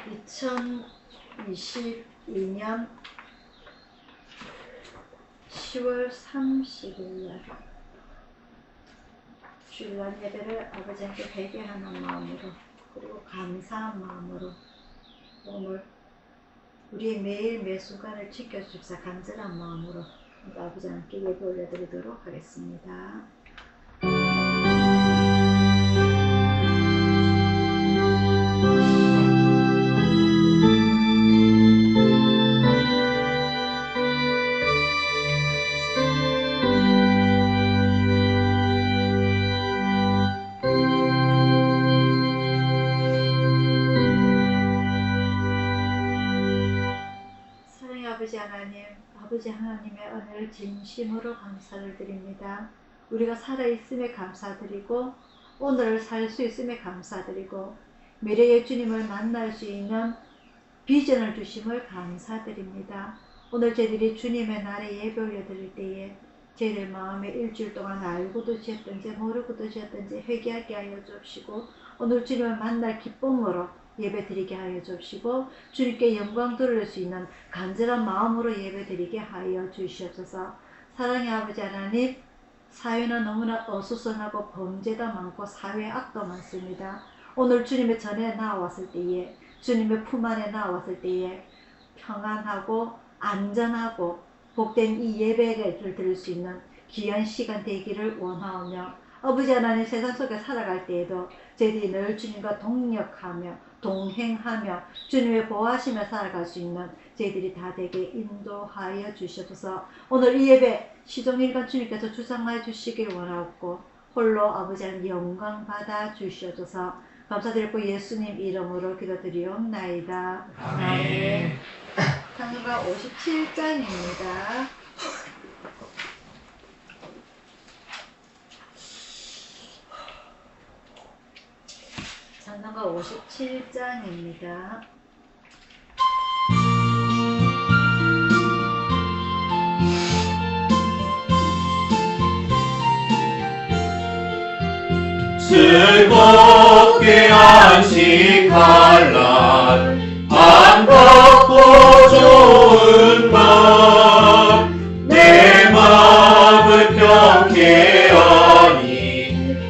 2022년 10월 30일 주일날 예배를 아버지께 회개하는 마음으로 그리고 감사한 마음으로 오늘 우리의 매일 매순간을 지켜주십사 간절한 마음으로 아버지 함께 예배 올려드리도록 하겠습니다. 아버지 하나님의 은혜를 진심으로 감사를 드립니다. 우리가 살아있음에 감사드리고 오늘을 살 수 있음에 감사드리고 미래의 주님을 만날 수 있는 비전을 주심을 감사드립니다. 오늘 저희들이 주님의 날에 예배 올려드릴 때에 저희들 마음에 일주일 동안 알고도 지었든지 모르고도 지었든지 회개하게 하여 주옵시고 오늘 주님을 만날 기쁨으로 예배드리게 하여 주옵시고 주님께 영광 돌릴 수 있는 간절한 마음으로 예배드리게 하여 주시옵소서. 사랑의 아버지 하나님, 사회는 너무나 어수선하고 범죄가 많고 사회 악도 많습니다. 오늘 주님의 전에 나왔을 때에 주님의 품 안에 나왔을 때에 평안하고 안전하고 복된 이 예배를 드릴 수 있는 귀한 시간 되기를 원하오며 아버지 하나님 세상 속에 살아갈 때에도 저희들이 늘 주님과 동력하며 동행하며 주님의 보호하시며 살아갈 수 있는 저희들이 다 되게 인도하여 주시옵소서. 오늘 이 예배 시종일관 주님께서 주장하여 주시길 원하옵고 홀로 아버지 하나님 영광 받아 주시옵소서. 감사드리고 예수님 이름으로 기도드리옵나이다. 아멘. 찬송가 57장입니다. 찬송가 57장입니다. 즐겁게 안식할 날 반갑고 좋은 밤 내 마음을 경쾌하니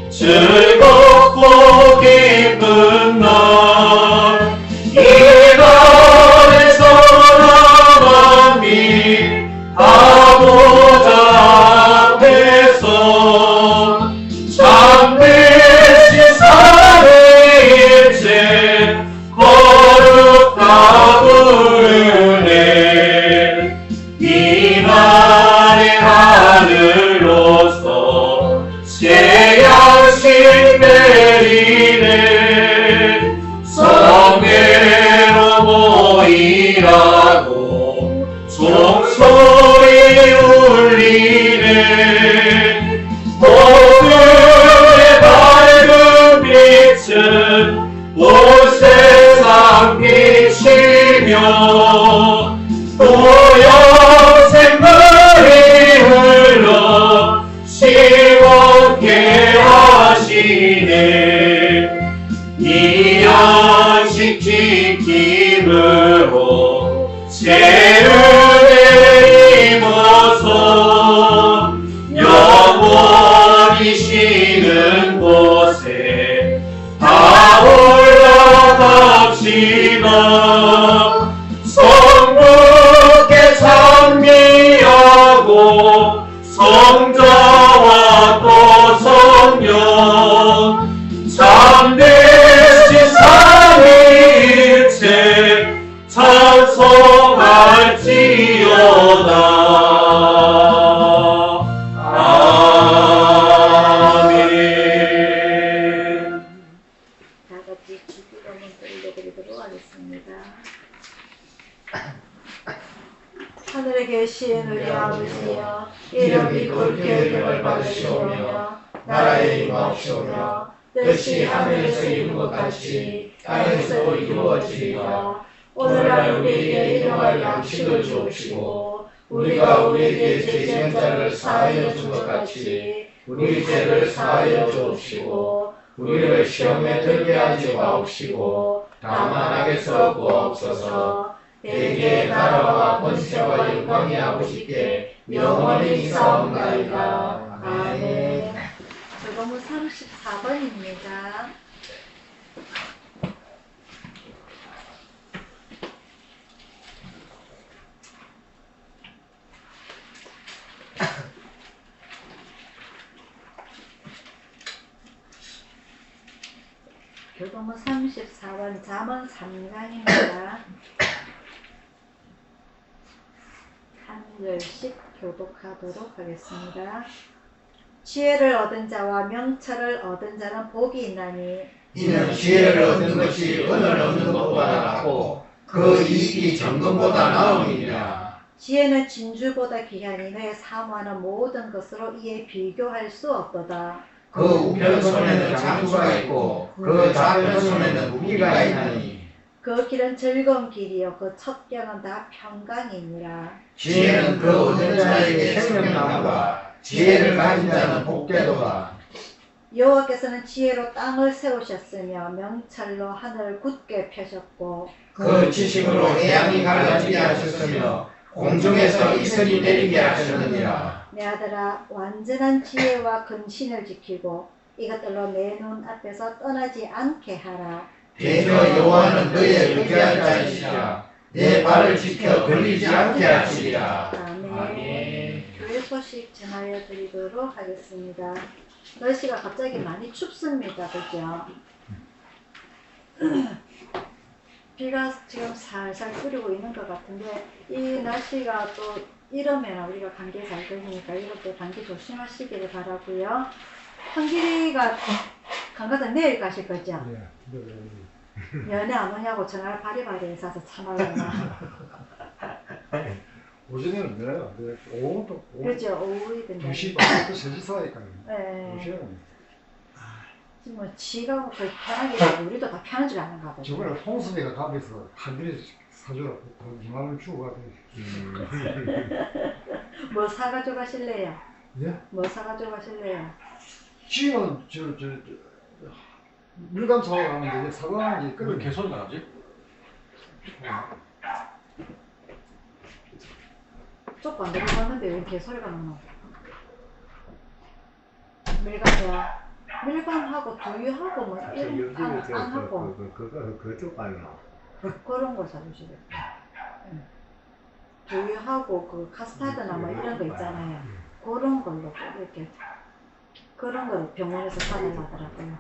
즐겁고 기쁜 날 이 날에 사랑한 빛 아버지 앞에서 참되신 사랑의 일체 거룩하 부르네. 이 날의 하늘로서 새 양식 내리네. 성례로 모이라고 종소리 울리네. 복음의 밝은 빛은 온 세상 비치며 또 영생물이 흘러 시원케 하시네. 이 양식 지킴으로 새 은혜 입어서 영원히 쉬는 곳에 다 올라갑시다. 성부께 찬미하고 성자와 또 성령 참되신 삼위일체 찬송할지어다. 아멘. 다같이 주기도문 올려드리도록 하겠습니다. 하늘에 계신 우리 아버지여, 이름이 굵게 여김을 받으시오며 나라의 임하옵시오며 뜻이 하늘에서 이룬 것 같이 땅에서도 이루어지리라. 오늘날 우리에게 일용할 양식을 주옵시고 우리가 우리에게 죄지은 자를 사하여 준 것 같이 우리 죄를 사하여 주옵시고 우리를 시험에 들게 하지 마옵시고 다만 악에서 구하옵소서. 대개의 나라와 권세와 영광이 아버지께 영원히 있사옵나이다. 아멘. 저거는 34번입니다. 교동은 34번 잠언 3강입니다. 한 절씩 교독하도록 하겠습니다. 지혜를 얻은 자와 명철을 얻은 자는 복이 있나니 이는 지혜를 얻는 것이 은을 얻는 것보다 낫고 그 이익이 정금보다 나음이니라. 지혜는 진주보다 귀하니 너의 사모하는 모든 것으로 이에 비교할 수 없도다. 그 우편손에는 장수가 있고 그 좌편손에는 무기가 있나니 그 길은 즐거운 길이요 그 첫 경은 다 평강이니라. 지혜는 그 얻는 자에게 생명나무가 지혜를 가진 자는 복되도다. 여호와께서는 지혜로 땅을 세우셨으며 명철로 하늘을 굳게 펴셨고 그 지식으로 해양이 갈라지게 하셨으며 공중에서 이슬이 내리게 하셨느니라. 내 아들아 완전한 지혜와 근신을 지키고 이것들로 내 눈 앞에서 떠나지 않게 하라. 대저 여호와는 너의 의지할 자이시라. 내 발을 지켜 걸리지 않게 하시리라. 아멘. 아멘. 교회 소식 전하여 드리도록 하겠습니다. 날씨가 갑자기 많이 춥습니다. 그죠? 비가 지금 살살 뿌리고 있는 것 같은데 이 날씨가 또 이러면 우리가 감기에 잘 걸리니까 이럴 때 감기 조심하시기를 바라고요. 한길이가 강가다 내일 가실 거죠? 연애 안 오냐고 전화를 바리바리 해서 참아려나. 오전에는 내려요. 오후도 그렇죠. 오후이던데. 2시 반부터 3시 사이까지. 네. 오시는 지금 뭐 지가 거의 편하게 우리도 다 편한 줄 아는가 보죠. 저번에 홍수배가 가면서 한들이 사주라고 2만 원 주고 가더니. 뭐 사가지고 가실래요? 예? 뭐 사가지고 가실래요? 지금 물감 사고 가는데 사고 가는 게 왜 개소리 나지? 조금 안 들어갔는데 왜 개소리가 나노? 밀감이요. 밀감하고 두유하고 뭐 이런 안 하고 그쪽 말이나. 그런 거 사주시겠다. 두유하고 그 카스타드나 뭐 이런 거 있잖아요. 그런 걸로 이렇게 그런 걸 병원에서 사달라더라고요.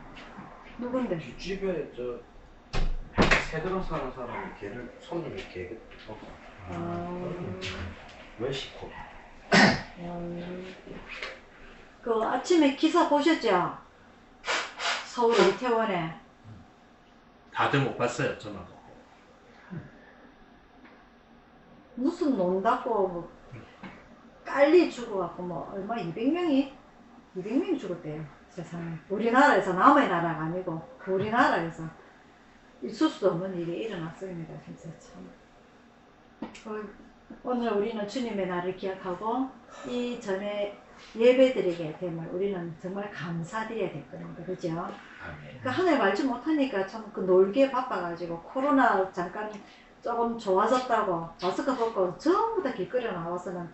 누군데? 집에 저 새들어 사는 사람이 걔를 손님이 걔게 왜 시코? 그 아침에 기사 보셨죠? 서울 이태원에 다들 못 봤어요, 전화도. 무슨 논다고 뭐 깔리 죽어갖고 뭐 얼마 200명이 죽었대요. 세상에. 우리나라에서 남의 나라가 아니고 우리나라에서 있을 수 없는 일이 일어났습니다. 진짜 참. 오늘 우리는 주님의 날을 기억하고 이 전에 예배드리게 됨을 우리는 정말 감사드려야 될 겁니다. 그죠? 그러니까 하늘 말지 못하니까 참 그 놀기에 바빠가지고 코로나 잠깐 조금 좋아졌다고 마스크 벗고 전부 다 길거리에 나와서는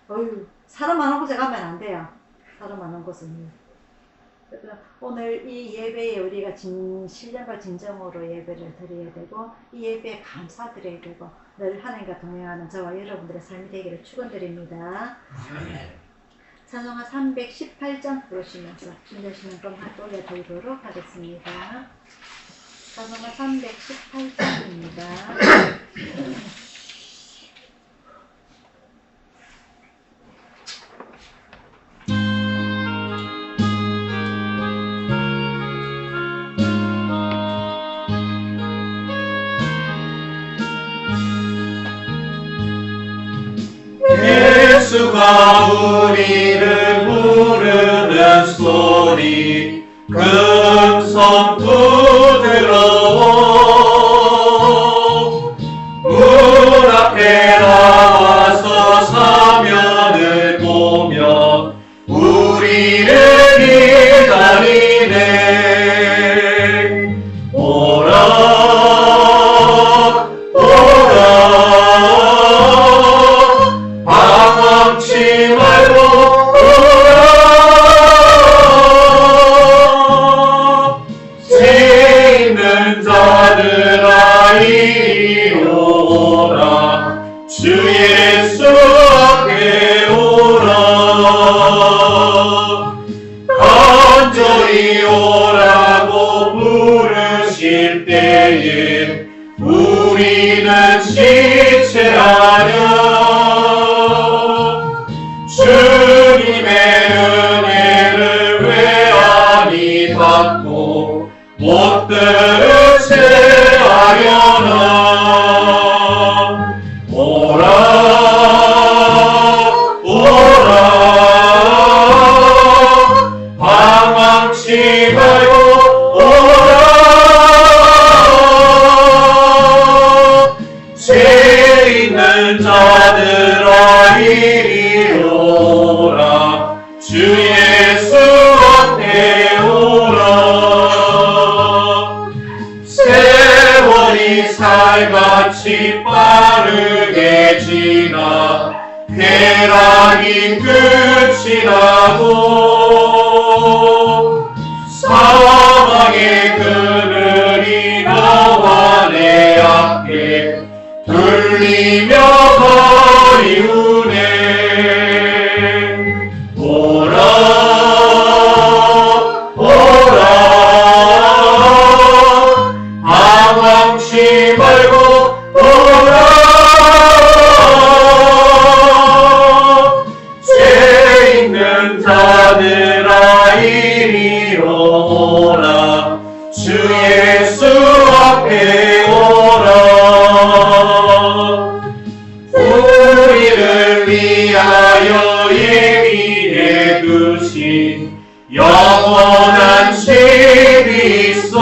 어휴 사람 많은 곳에 가면 안 돼요. 사람 많은 곳은. 그래서 오늘 이 예배에 우리가 신령과 진정으로 예배를 드려야 되고 이 예배에 감사드려야 되고 늘 하나님과 동행하는 저와 여러분들의 삶이 되기를 축원드립니다. 찬송가 318장 부르시면서 준비하시는 건 올려드리도록 하겠습니다. 찬송가 318장입니다. 예수가 우리를 부르는 소리 금성 부드러워 문 앞에 나와서 사면을 보며 우리를 기다리네 있는 자들아 이리 오라 주 예수 앞에 오라 간절히 오라고 부르실 때에 우리는 지체하려 주님의 은혜를 외안히 받고 못 들으세 하려나 오라 오라 방황치 말고 오라 죄 있는 자들아 이리 오라 주 예수 앞에 오라 세월이 살같이 빠르게 지나 쾌락이 끝이 나고 사망의 그늘이 너와 내 앞에 들리며 거리우네 오라 오라 방황치 말고 오라 죄 있는 자들아 이리 오라 주 예수 앞에 오라 우리를 위하여 예비해 두신 영원한 집이 있어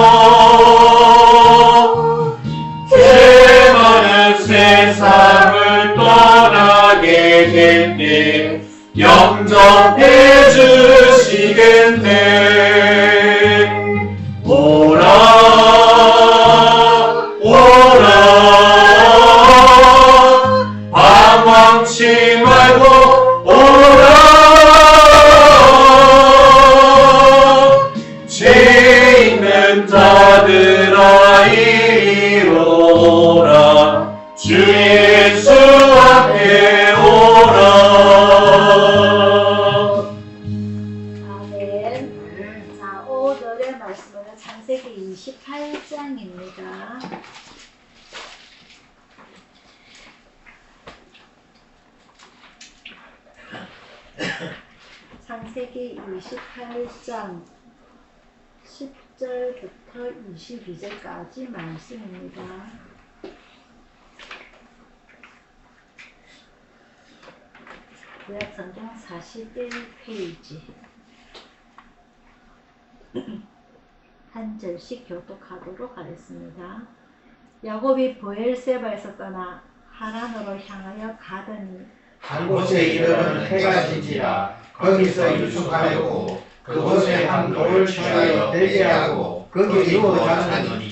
죄 많은 세상을 떠나게 될 때 영접해 주시겠네 오라 오라 방황치 말고 오라 죄 있는 자들아 이리 오라 주 예수 앞에 오라 아멘. 자, 오늘의 말씀은 창세기 28장입니다. 창세기 28장 10절부터 22절까지 말씀입니다. 구약성경 41페이지 한 절씩 교독하도록 하겠습니다. 야곱이 브엘세바에서 떠나 하란으로 향하여 가더니 한 곳에 이르러는 해가 진지라 거기서 유숙하려고 그곳에 한 돌을 취하여 대게하고 거기에 누워 자느니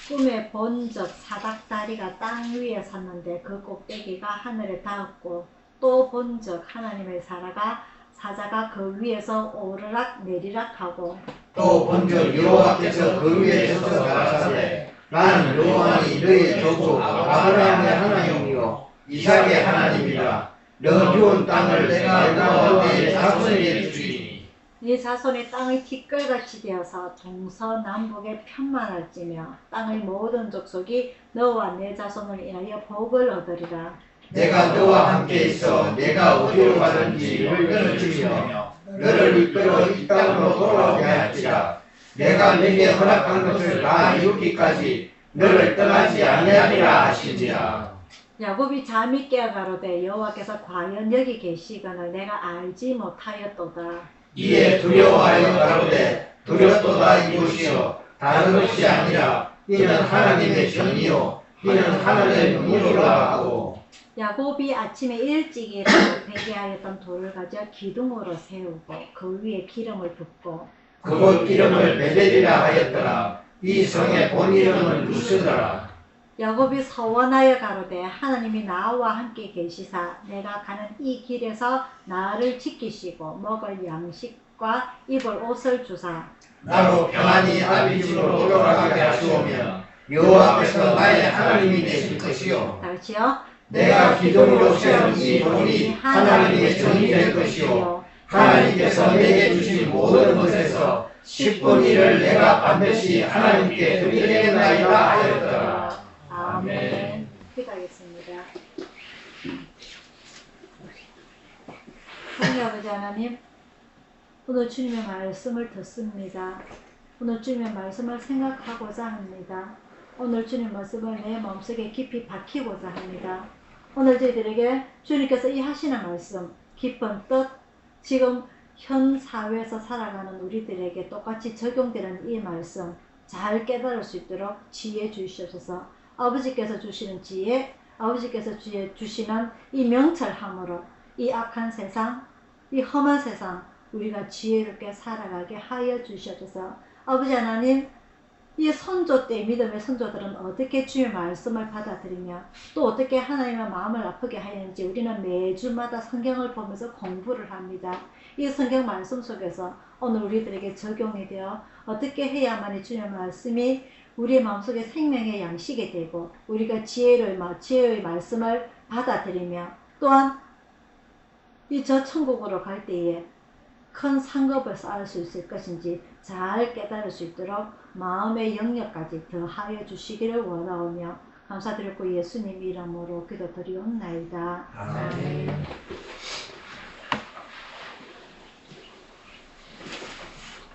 꿈에 본 적 사닥다리가 땅 위에 섰는데 그 꼭대기가 하늘에 닿았고 또 본 적 하나님의 사자가 그 위에서 오르락 내리락 하고 또 본적 여호와께서 그 위에 서서 가라사대 나는 여호와니 너의 조국 아브라함의 하나님이요 이삭의 하나님이라 너 주온 땅을 내가 너의 자손에게 주리니 네 자손의 땅의 티끌같이 되어서 동서남북에 편만할지며 땅의 모든 족속이 너와 내 자손을 인하여 복을 얻으리라. 내가 너와 함께 있어 내가 어디로 가든지 너를 지키며 너를 이끌어 이 땅으로 돌아오게 할지라 내가 내게 허락한 것을 다 이루기까지 너를 떠나지 아니하리라 하시니라. 야곱이 잠이 깨어 가로되 여호와께서 과연 여기 계시거늘 내가 알지 못하였도다. 이에 두려워하여 가로되 두렵도다 이곳이여 다른 것이 아니라 이는 하나님의 전이요 이는 하늘의 눈이로라 하고 야곱이 아침에 일찍 일어나 베개하였던 돌을 가져 기둥으로 세우고 그 위에 기름을 붓고 그곳 이름을 베델이라 하였더라. 이 성의 본 이름은 루스더라. 야곱이 서원하여 가로되 하나님이 나와 함께 계시사 내가 가는 이 길에서 나를 지키시고 먹을 양식과 입을 옷을 주사 나로 평안히 아비 집으로 돌아가게 하시고 여호와께서 나의 하나님이 되실 것이요 다 같이요. 내가 기둥으로 세운 이 돌이 하나님의 전이 될 것이요 하나님께서 내게 주신 모든 것에서 10분의 1을 내가 반드시 하나님께 드리겠나이다 하였더라. 아멘. 기도하겠습니다. 하나님 아버지 하나님, 오늘 주님의 말씀을 듣습니다. 오늘 주님의 말씀을 생각하고자 합니다. 오늘 주님 말씀을 내 마음속에 깊이 박히고자 합니다. 오늘 저희들에게 주님께서 이 하시는 말씀, 깊은 뜻, 지금 현 사회에서 살아가는 우리들에게 똑같이 적용되는 이 말씀 잘 깨달을 수 있도록 지혜 주시옵소서. 아버지께서 주시는 지혜, 아버지께서 주시는 이 명철함으로 이 악한 세상, 이 험한 세상 우리가 지혜롭게 살아가게 하여 주시옵소서. 아버지 하나님, 이 선조 때 믿음의 선조들은 어떻게 주의 말씀을 받아들이며 또 어떻게 하나님의 마음을 아프게 하였는지 우리는 매주마다 성경을 보면서 공부를 합니다. 이 성경 말씀 속에서 오늘 우리들에게 적용이 되어 어떻게 해야만이 주의 말씀이 우리의 마음속에 생명의 양식이 되고 우리가 지혜의 말씀을 받아들이며 또한 이 저 천국으로 갈 때에 큰 상급을 쌓을 수 있을 것인지 잘 깨달을 수 있도록 마음의 영역까지 더하여 주시기를 원하오며 감사드리고 예수님 이름으로 기도드리옵나이다. 아멘.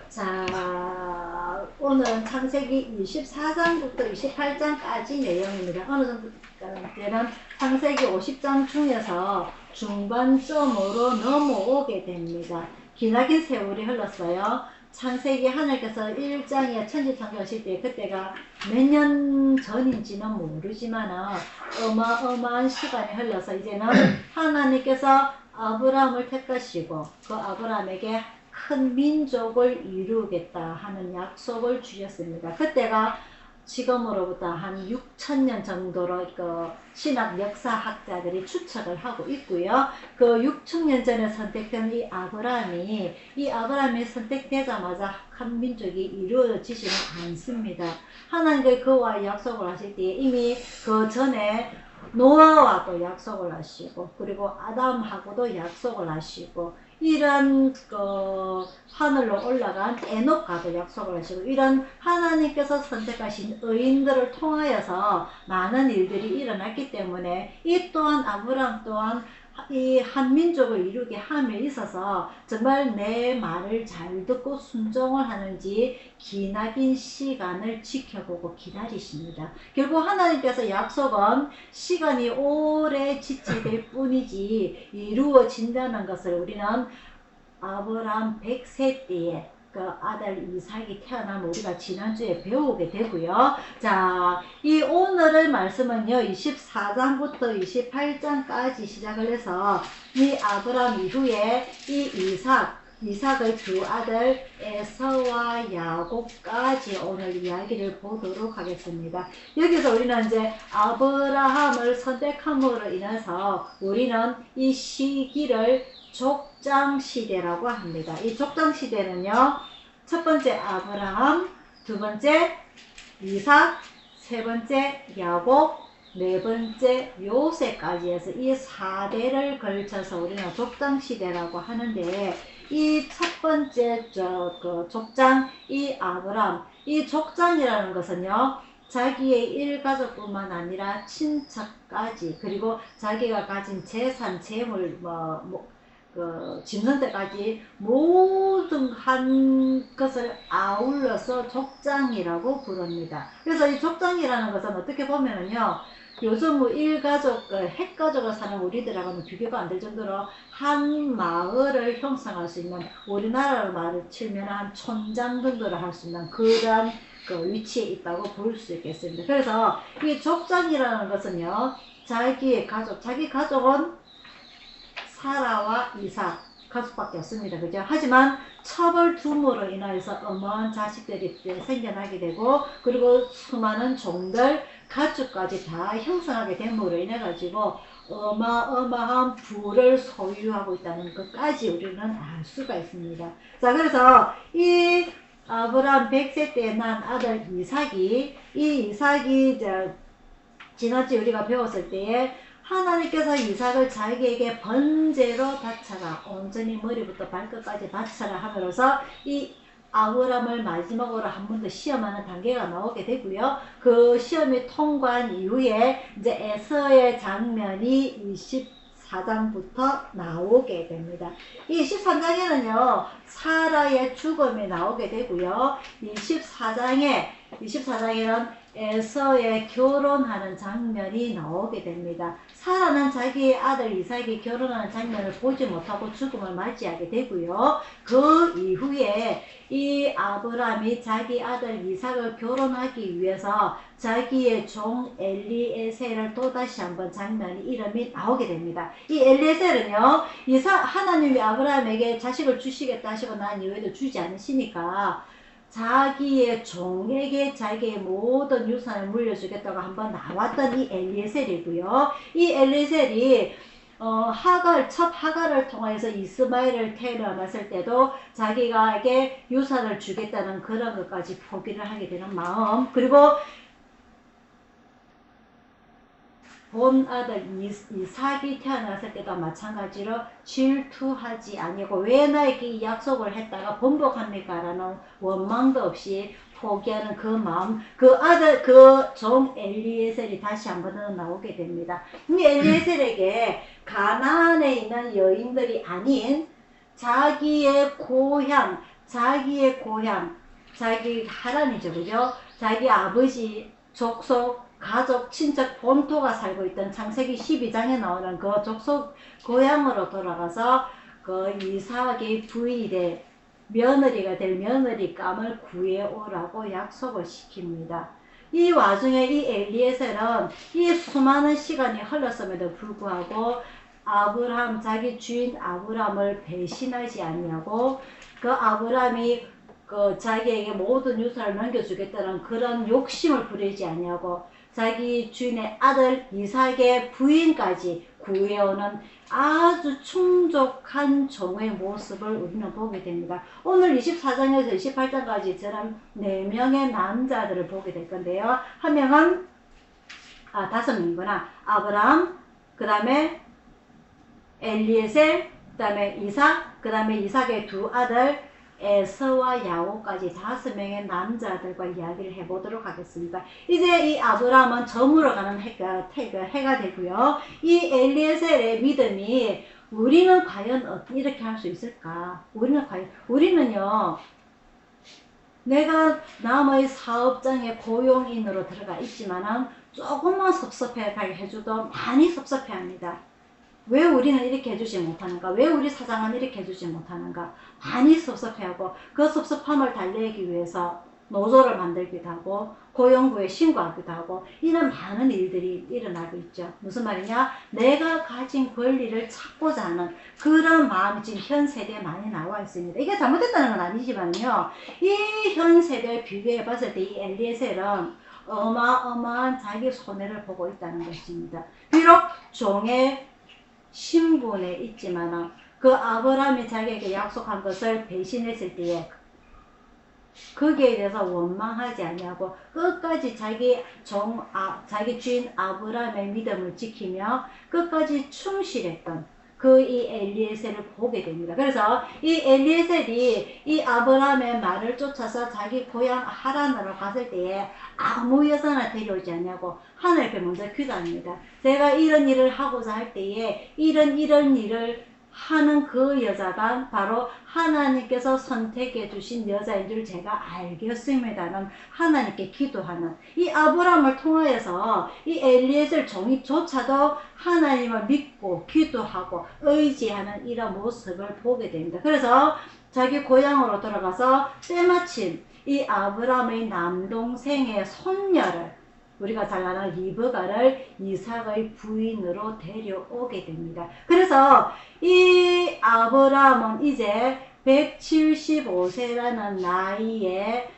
자, 오늘은 창세기 24장부터 28장까지 내용입니다. 어느 정도까지는 창세기 50장 중에서 중반점으로 넘어오게 됩니다. 기나긴 세월이 흘렀어요. 창세기 하나님께서 1장에 천지창조하실 때 그때가 몇 년 전인지는 모르지만 어마어마한 시간이 흘러서 이제는 하나님께서 아브라함을 택하시고 그 아브라함에게 큰 민족을 이루겠다 하는 약속을 주셨습니다. 그때가 지금으로부터 한 6,000년 정도로 그 신학 역사학자들이 추측을 하고 있고요. 그 6,000년 전에 선택된 이 아브라함이 선택되자마자 한 민족이 이루어지지는 않습니다. 하나님께 그와 약속을 하실 때 이미 그 전에 노아와도 약속을 하시고 그리고 아담하고도 약속을 하시고 이런 하늘로 올라간 에녹과도 약속을 하시고 이런 하나님께서 선택하신 의인들을 통하여서 많은 일들이 일어났기 때문에 이 또한 아브라함 또한 이 한민족을 이루게 함에 있어서 정말 내 말을 잘 듣고 순종을 하는지 기나긴 시간을 지켜보고 기다리십니다. 결국 하나님께서 약속은 시간이 오래 지체될 뿐이지 이루어진다는 것을 우리는 아브라함 100세 때에 그 아들 이삭이 태어나면 우리가 지난주에 배우게 되고요. 자, 이 오늘의 말씀은요 24장부터 28장까지 시작을 해서 이 아브라함 이후에 이 이삭의 두 아들 에서와 야곱까지 오늘 이야기를 보도록 하겠습니다. 여기서 우리는 이제 아브라함을 선택함으로 인해서 우리는 이 시기를 족장시대라고 합니다. 이 족장시대는요 첫 번째 아브라함, 두 번째 이삭, 세 번째 야곱, 네 번째 요셉까지 해서 이 4대를 걸쳐서 우리는 족장시대라고 하는데 이 첫 번째 족장 이 아브라함, 이 족장이라는 것은요 자기의 일가족뿐만 아니라 친척까지 그리고 자기가 가진 재산, 재물 짓는 데까지 모든 한 것을 아울러서 족장이라고 부릅니다. 그래서 이 족장이라는 것은 어떻게 보면은요 요즘 일가족, 핵가족을 사는 우리들하고는 비교가 안 될 정도로 한 마을을 형성할 수 있는 우리나라로 말을 치면 한 촌장 정도를 할 수 있는 그런 위치에 있다고 볼 수 있겠습니다. 그래서 이 족장이라는 것은요 자기 가족은 사라와 이삭 가족밖에 없습니다. 그죠? 하지만 첩을 둠으로 인하여서 어마어마한 자식들이 생겨나게 되고 그리고 수많은 종들 가축까지 다 형성하게 됨으로 인해 가지고 어마어마한 부를 소유하고 있다는 것까지 우리는 알 수가 있습니다. 자, 그래서 이 아브라함 100세 때 난 아들 이삭이, 이 이삭이 지난주에 우리가 배웠을 때에 하나님께서 이삭을 자기에게 번제로 바쳐라, 온전히 머리부터 발끝까지 바쳐라 함으로써 이 아브라함을 마지막으로 한 번 더 시험하는 단계가 나오게 되고요. 그 시험이 통과한 이후에 이제 에서의 장면이 24장부터 나오게 됩니다. 이 23장에는요, 사라의 죽음이 나오게 되고요. 24장에는 에서의 결혼하는 장면이 나오게 됩니다. 사라는 자기의 아들 이삭이 결혼하는 장면을 보지 못하고 죽음을 맞이하게 되고요. 그 이후에 이 아브라함이 자기 아들 이삭을 결혼하기 위해서 자기의 종 엘리에셀을 또다시 한번 장면이 이름이 나오게 됩니다. 이 엘리에셀은요, 하나님이 아브라함에게 자식을 주시겠다 하시고 난 이후에도 주지 않으시니까 자기의 종에게 자기의 모든 유산을 물려주겠다고 한번 나왔던 이 엘리에셀이고요. 이 엘리에셀이 첫 하갈을 통해서 이스마엘을 태어났을 때도 자기가에게 유산을 주겠다는 그런 것까지 포기를 하게 되는 마음, 그리고 본 아들 이삭이 태어났을 때도 마찬가지로 질투하지 아니고 왜 나에게 이 약속을 했다가 번복합니까? 라는 원망도 없이 포기하는 그 마음, 그 아들, 그 종 엘리에셀이 다시 한 번 더 나오게 됩니다. 이 엘리에셀에게 가나안에 있는 여인들이 아닌 자기의 고향, 자기 하란이죠, 그죠? 자기 아버지, 족속, 가족, 친척, 본토가 살고 있던 창세기 12장에 나오는 그 족속 고향으로 돌아가서 그 이삭의 부인이 될 며느리가 될 며느리감을 구해오라고 약속을 시킵니다. 이 와중에 이 엘리에셀은 이 수많은 시간이 흘렀음에도 불구하고 자기 주인 아브람을 배신하지 아니하고 그 아브람이 자기에게 모든 유산을 넘겨주겠다는 그런 욕심을 부리지 아니하고 자기 주인의 아들 이삭의 부인까지 구해오는 아주 충족한 종의 모습을 우리는 보게 됩니다. 오늘 24장에서 28장까지 저런 4명의 남자들을 보게 될 건데요. 한 명은 5명이구나. 아브라함, 그 다음에 엘리에셀, 그 다음에 이삭, 그 다음에 이삭의 두 아들 에서와 야곱까지 5명의 남자들과 이야기를 해보도록 하겠습니다. 이제 이 아브라함은 저물어 가는 해가 되고요. 이 엘리에셀의 믿음이 우리는 과연 이렇게 할 수 있을까? 우리는요, 내가 남의 사업장에 고용인으로 들어가 있지만은 조금만 섭섭하게 해줘도 많이 섭섭해합니다. 왜 우리는 이렇게 해주지 못하는가? 왜 우리 사장은 이렇게 해주지 못하는가? 많이 섭섭해하고 그 섭섭함을 달래기 위해서 노조를 만들기도 하고 고용부에 신고하기도 하고 이런 많은 일들이 일어나고 있죠. 무슨 말이냐? 내가 가진 권리를 찾고자 하는 그런 마음이 지금 현 세대에 많이 나와 있습니다. 이게 잘못됐다는 건 아니지만요. 이 현 세대에 비교해 봤을 때 이 엘리에셀은 어마어마한 자기 손해를 보고 있다는 것입니다. 비록 종의 신분에 있지만 그 아브라함이 자기에게 약속한 것을 배신했을 때에 거기에 대해서 원망하지 아니하고 끝까지 자기 주인 아브라함의 믿음을 지키며 끝까지 충실했던 이 엘리에셀을 보게 됩니다. 그래서 이 엘리에셀이 이 아브라함의 말을 쫓아서 자기 고향 하란으로 갔을 때에 아무 여자나 데려오지 않냐고 하나님께 먼저 기도합니다. 제가 이런 일을 하고자 할 때에 이런 일을 하는 그 여자가 바로 하나님께서 선택해 주신 여자인 줄 제가 알겠습니다는 하나님께 기도하는 이 아브라함을 통하여서 이 엘리에셀 종이조차도 하나님을 믿고 기도하고 의지하는 이런 모습을 보게 됩니다. 그래서 자기 고향으로 돌아가서 때마침 이 아브라함의 남동생의 손녀를 우리가 잘 아는 리브가를 이삭의 부인으로 데려오게 됩니다. 그래서 이 아브라함은 이제 175세라는 나이에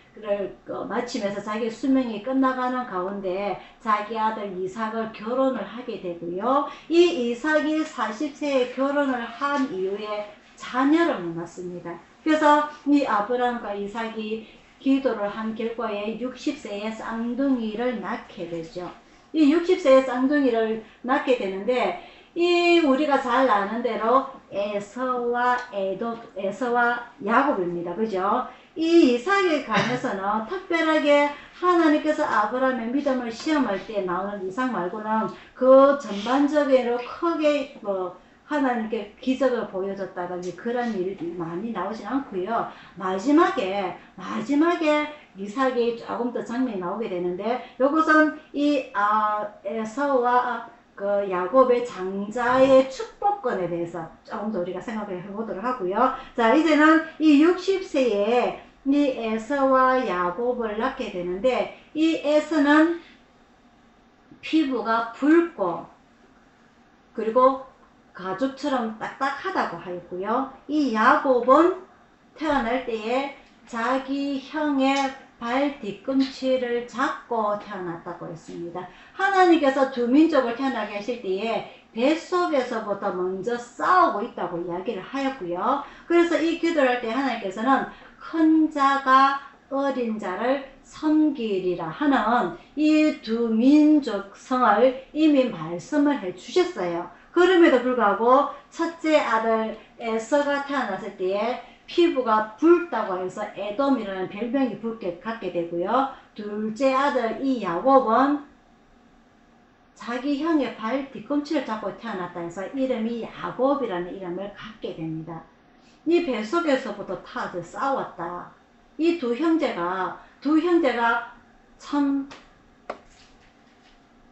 마침에서 자기 수명이 끝나가는 가운데 자기 아들 이삭을 결혼을 하게 되고요. 이 이삭이 40세에 결혼을 한 이후에 자녀를 못 낳습니다. 그래서 이 아브라함과 이삭이 기도를 한 결과에 60세에 쌍둥이를 낳게 되죠. 이 60세에 쌍둥이를 낳게 되는데 이 우리가 잘 아는 대로 에서와 야곱입니다. 그죠? 이 이삭에 관해서는 특별하게 하나님께서 아브라함의 믿음을 시험할 때 나오는 이삭 말고는 그 전반적으로 크게 하나님께 기적을 보여줬다든지 그런 일이 많이 나오진 않고요. 마지막에 이삭이 조금 더 장면이 나오게 되는데 이것은 이 에서와 그 야곱의 장자의 축복권에 대해서 조금 더 우리가 생각해 보도록 하고요. 자, 이제는 이 60세에 이 에서와 야곱을 낳게 되는데 이 에서는 피부가 붉고 그리고 가죽처럼 딱딱하다고 하였고요. 이 야곱은 태어날 때에 자기 형의 발 뒤꿈치를 잡고 태어났다고 했습니다. 하나님께서 두 민족을 태어나게 하실 때에 뱃속에서부터 먼저 싸우고 있다고 이야기를 하였고요. 그래서 이 기도를 할 때 하나님께서는 큰 자가 어린 자를 섬기리라 하는 이 두 민족 성을 이미 말씀을 해 주셨어요. 그럼에도 불구하고 첫째 아들 에서가 태어났을 때에 피부가 붉다고 해서 에돔이라는 별명이 갖게 되고요. 둘째 아들 이 야곱은 자기 형의 발 뒤꿈치를 잡고 태어났다 해서 이름이 야곱이라는 이름을 갖게 됩니다. 이 뱃속에서부터 타서 싸웠다. 이 두 형제가 참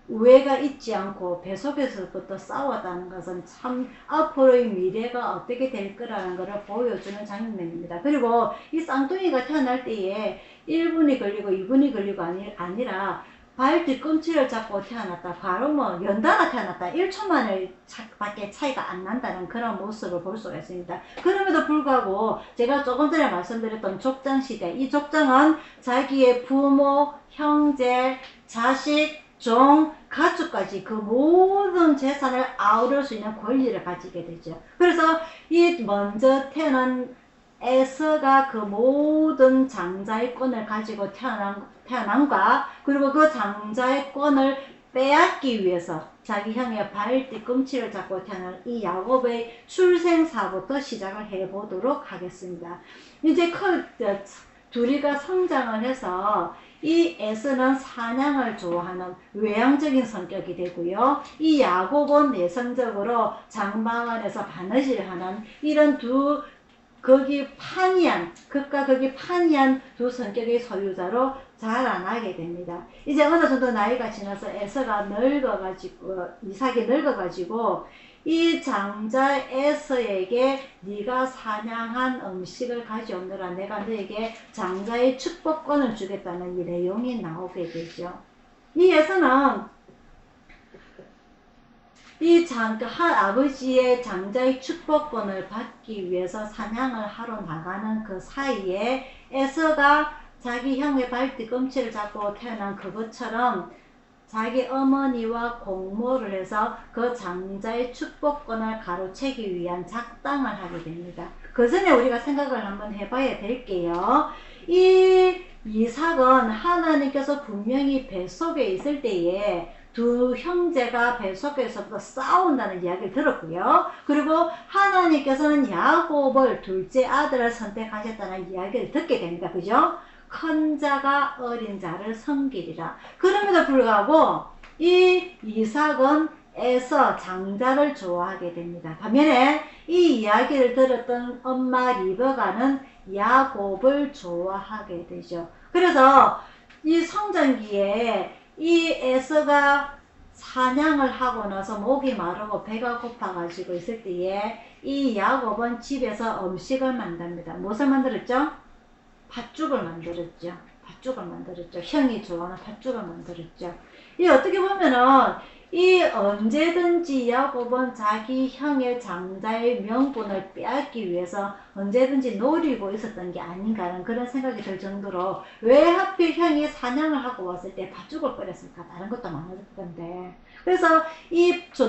우애가 있지 않고 뱃속에서부터 싸웠다는 것은 참 앞으로의 미래가 어떻게 될 거라는 것을 보여주는 장면입니다. 그리고 이 쌍둥이가 태어날 때에 1분이 걸리고 2분이 걸리고 아니라 발 뒤꿈치를 잡고 태어났다. 바로 연달아 태어났다. 1초 만에 밖에 차이가 안 난다는 그런 모습을 볼 수가 있습니다. 그럼에도 불구하고 제가 조금 전에 말씀드렸던 족장시대, 이 족장은 자기의 부모, 형제, 자식, 종, 가족까지 그 모든 재산을 아우를 수 있는 권리를 가지게 되죠. 그래서 이 먼저 태어난 에서가 그 모든 장자의 권을 가지고 태어난과 그리고 그 장자의 권을 빼앗기 위해서 자기 형의 발 뒤꿈치를 잡고 태어난 이 야곱의 출생사부터 시작을 해보도록 하겠습니다. 이제 둘이가 성장을 해서 이 에서는 사냥을 좋아하는 외향적인 성격이 되고요. 이 야곱은 내성적으로 장방안에서 바느질을 하는 이런 극과 극이 판이한 두 성격의 소유자로 자라나게 됩니다. 이제 어느 정도 나이가 지나서 에서가 이삭이 늙어가지고 이 장자 에서에게 네가 사냥한 음식을 가져오느라 내가 너에게 장자의 축복권을 주겠다는 이 내용이 나오게 되죠. 이 에서는 아버지의 장자의 축복권을 받기 위해서 사냥을 하러 나가는 그 사이에 에서가 자기 형의 발 뒤꿈치를 잡고 태어난 그것처럼 자기 어머니와 공모를 해서 그 장자의 축복권을 가로채기 위한 작당을 하게 됩니다. 그 전에 우리가 생각을 한번 해봐야 될게요. 이 이삭은 하나님께서 분명히 뱃속에 있을 때에 두 형제가 뱃속에서부터 싸운다는 이야기를 들었고요. 그리고 하나님께서는 야곱을 둘째 아들을 선택하셨다는 이야기를 듣게 됩니다. 그죠? 큰 자가 어린 자를 섬기리라. 그럼에도 불구하고 이 이삭은 에서 장자를 좋아하게 됩니다. 반면에 이 이야기를 들었던 엄마 리브가는 야곱을 좋아하게 되죠. 그래서 이 성장기에 이 에서가 사냥을 하고 나서 목이 마르고 배가 고파가지고 있을 때에 이 야곱은 집에서 음식을 만듭니다. 무엇을 만들었죠? 팥죽을 만들었죠. 형이 좋아하는 팥죽을 만들었죠. 이 어떻게 보면은 이 언제든지 야곱은 자기 형의 장자의 명분을 빼앗기 위해서 언제든지 노리고 있었던 게 아닌가 하는 그런 생각이 들 정도로 왜 하필 형이 사냥을 하고 왔을 때 팥죽을 끓였을까? 다른 것도 많을 건데. 그래서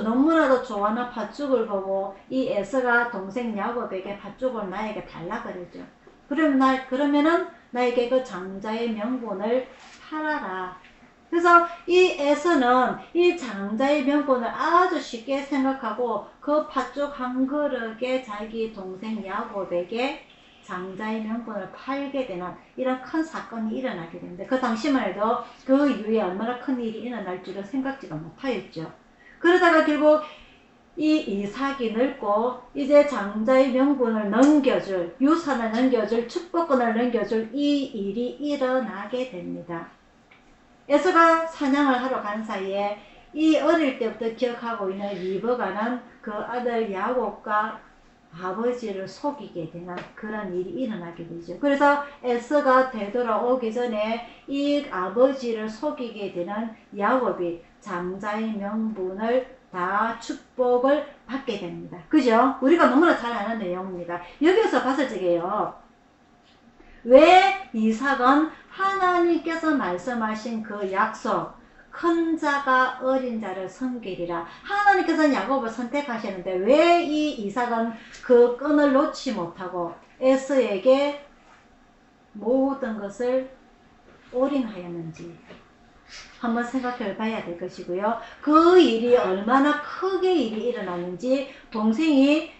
너무나도 좋아하는 팥죽을 보고 이 에서가 동생 야곱에게 팥죽을 나에게 달라 그러죠. 그러면은 나에게 그 장자의 명분을 팔아라. 그래서 이 에서는 이 장자의 명분을 아주 쉽게 생각하고 그 팥죽 한 그릇에 자기 동생 야곱에게 장자의 명분을 팔게 되는 이런 큰 사건이 일어나게 됩니다. 그 당시만 해도 그 이후에 얼마나 큰 일이 일어날 줄은 생각지도 못하였죠. 그러다가 결국 이 이삭이 늙고 이제 장자의 명분을 넘겨줄, 유산을 넘겨줄, 축복권을 넘겨줄 이 일이 일어나게 됩니다. 에서가 사냥을 하러 간 사이에 이 어릴 때부터 기억하고 있는 리브가는 그 아들 야곱과 아버지를 속이게 되는 그런 일이 일어나게 되죠. 그래서 에서가 되돌아오기 전에 이 아버지를 속이게 되는 야곱이 장자의 명분을 다 축복을 받게 됩니다. 그죠? 우리가 너무나 잘 아는 내용입니다. 여기서 봤을 적에요. 왜 이삭은 하나님께서 말씀하신 그 약속, 큰 자가 어린 자를 섬기리라. 하나님께서는 야곱을 선택하시는데 왜 이 이삭은 그 끈을 놓지 못하고 에서에게 모든 것을 올인하였는지 한번 생각해 봐야 될 것이고요. 그 일이 얼마나 크게 일이 일어났는지 동생이